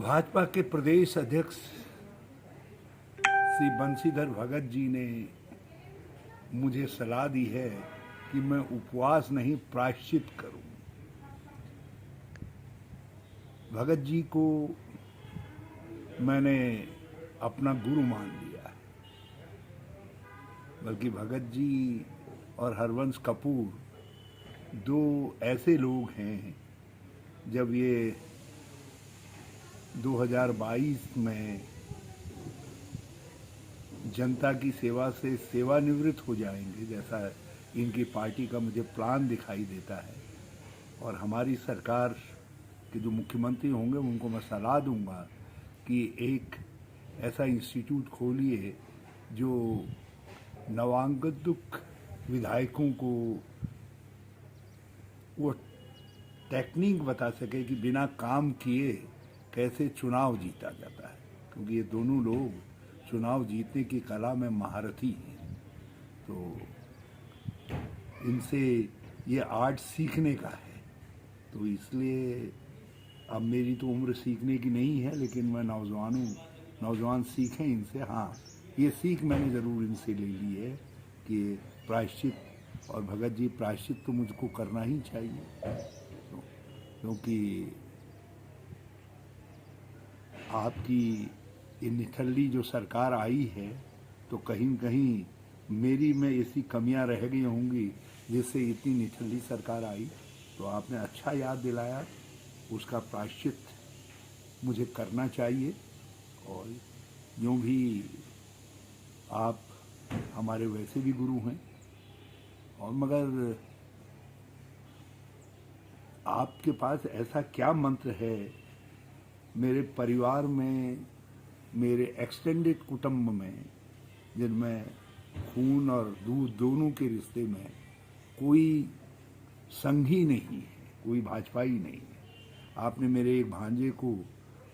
भाजपा के प्रदेश अध्यक्ष श्री बंशीधर भगत जी ने मुझे सलाह दी है कि मैं उपवास नहीं प्रायश्चित करूं। भगत जी को मैंने अपना गुरु मान लिया है, बल्कि भगत जी और हरवंश कपूर दो ऐसे लोग हैं, जब ये 2022 में जनता की सेवा से सेवानिवृत्त हो जाएंगे, जैसा इनकी पार्टी का मुझे प्लान दिखाई देता है, और हमारी सरकार के जो मुख्यमंत्री होंगे उनको मैं सलाह दूंगा कि एक ऐसा इंस्टीट्यूट खोलिए जो नवागंतुक विधायकों को वो टेक्निक बता सके कि बिना काम किए कैसे चुनाव जीता जाता है, क्योंकि ये दोनों लोग चुनाव जीतने की कला में महारथी हैं। तो इनसे ये आर्ट सीखने का है। तो इसलिए अब मेरी तो उम्र सीखने की नहीं है, लेकिन मैं नौजवान सीखें इनसे। हाँ, ये सीख मैंने ज़रूर इनसे ले ली है कि प्रायश्चित, और भगत जी प्रायश्चित तो मुझको करना ही चाहिए, क्योंकि आपकी ये निठल्ली जो सरकार आई है, तो कहीं कहीं मेरी में ऐसी कमियां रह गई होंगी जिससे इतनी निठल्ली सरकार आई। तो आपने अच्छा याद दिलाया, उसका प्रायश्चित मुझे करना चाहिए। और यूँ भी आप हमारे वैसे भी गुरु हैं, और मगर आपके पास ऐसा क्या मंत्र है मेरे परिवार में, मेरे एक्सटेंडेड कुटुंब में, जिनमें खून और दूध दोनों के रिश्ते में कोई संघी नहीं है, कोई भाजपाई नहीं है। आपने मेरे एक भांजे को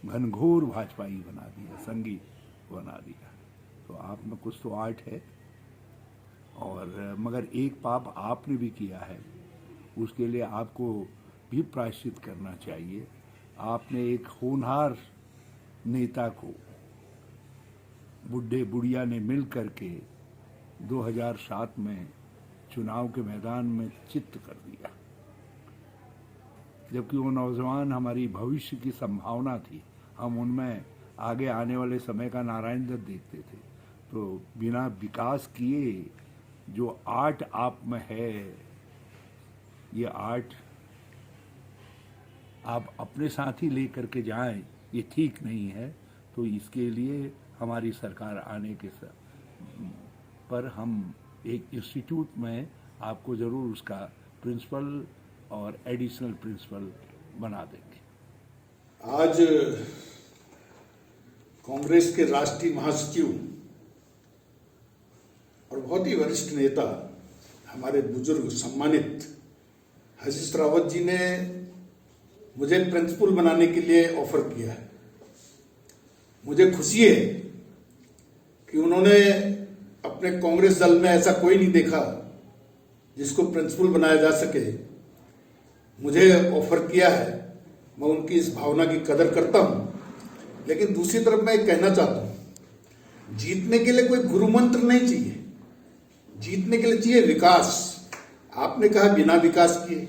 घनघोर भाजपाई बना दिया, संघी बना दिया। तो आप में कुछ तो आर्ट है, और मगर एक पाप आपने भी किया है, उसके लिए आपको भी प्रायश्चित करना चाहिए। आपने एक होनहार नेता को बुढ़े बुढ़िया ने मिल करके 2007 में चुनाव के मैदान में चित्त कर दिया, जबकि वो नौजवान हमारी भविष्य की संभावना थी। हम उनमें आगे आने वाले समय का नारायण दत्त देखते थे। तो बिना विकास किए जो आर्ट आप में है, ये आर्ट आप अपने साथ ही ले करके जाएं, ये ठीक नहीं है। तो इसके लिए हमारी सरकार आने के पर हम एक इंस्टीट्यूट में आपको ज़रूर उसका प्रिंसिपल और एडिशनल प्रिंसिपल बना देंगे। आज कांग्रेस के राष्ट्रीय महासचिव और बहुत ही वरिष्ठ नेता, हमारे बुजुर्ग सम्मानित हरीश रावत जी ने मुझे प्रिंसिपल बनाने के लिए ऑफर किया है। मुझे खुशी है कि उन्होंने अपने कांग्रेस दल में ऐसा कोई नहीं देखा जिसको प्रिंसिपल बनाया जा सके। मुझे ऑफर किया है, मैं उनकी इस भावना की कदर करता हूं। लेकिन दूसरी तरफ मैं कहना चाहता हूं, जीतने के लिए कोई गुरु मंत्र नहीं चाहिए, जीतने के लिए चाहिए विकास। आपने कहा बिना विकास किए।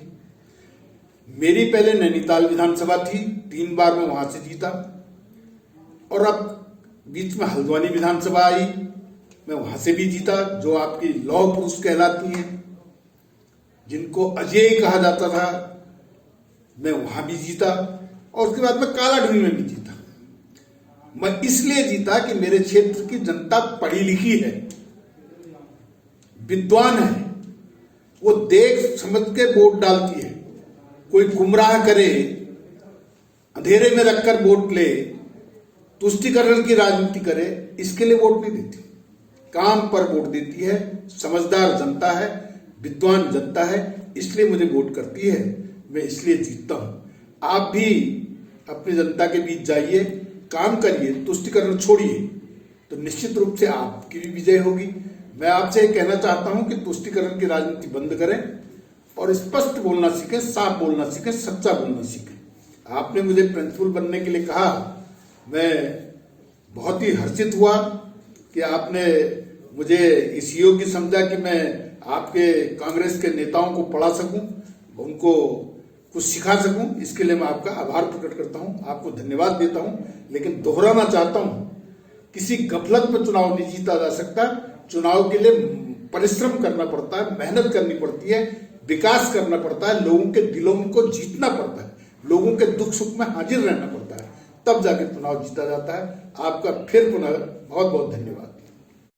मेरी पहले नैनीताल विधानसभा थी, 3 बार मैं वहां से जीता, और अब बीच में हल्द्वानी विधानसभा आई, मैं वहां से भी जीता, जो आपकी लौह पुरुष कहलाती हैं, जिनको अजय कहा जाता था, मैं वहां भी जीता। और उसके बाद मैं कालाढूंगी में भी जीता। मैं इसलिए जीता कि मेरे क्षेत्र की जनता पढ़ी लिखी है, विद्वान है, वो देख समझ के वोट डालती है। कोई गुमराह करे, अंधेरे में रखकर वोट ले, तुष्टीकरण की राजनीति करे, इसके लिए वोट नहीं देती, काम पर वोट देती है। समझदार जनता है, विद्वान जनता है, इसलिए मुझे वोट करती है, मैं इसलिए जीतता हूं। आप भी अपनी जनता के बीच जाइए, काम करिए, तुष्टीकरण छोड़िए, तो निश्चित रूप से आपकी भी विजय होगी। मैं आपसे कहना चाहता हूं कि तुष्टीकरण की राजनीति बंद करें और स्पष्ट बोलना सीखें, साफ बोलना सीखें, सच्चा बोलना सीखें। आपने मुझे प्रिंसिपल बनने के लिए कहा, मैं बहुत ही हर्षित हुआ कि आपने मुझे इस योग्य समझा कि मैं आपके कांग्रेस के नेताओं को पढ़ा सकूं, उनको कुछ सिखा सकूं। इसके लिए मैं आपका आभार प्रकट करता हूं, आपको धन्यवाद देता हूं। लेकिन दोहराना चाहता हूं, किसी गफलत में चुनाव नहीं जीता जा सकता। चुनाव के लिए परिश्रम करना पड़ता है, मेहनत करनी पड़ती है, विकास करना पड़ता है, लोगों के दिलों को जीतना पड़ता है, लोगों के दुख सुख में हाजिर रहना पड़ता है, तब जाके चुनाव जीता जाता है। आपका फिर पुनः बहुत बहुत धन्यवाद।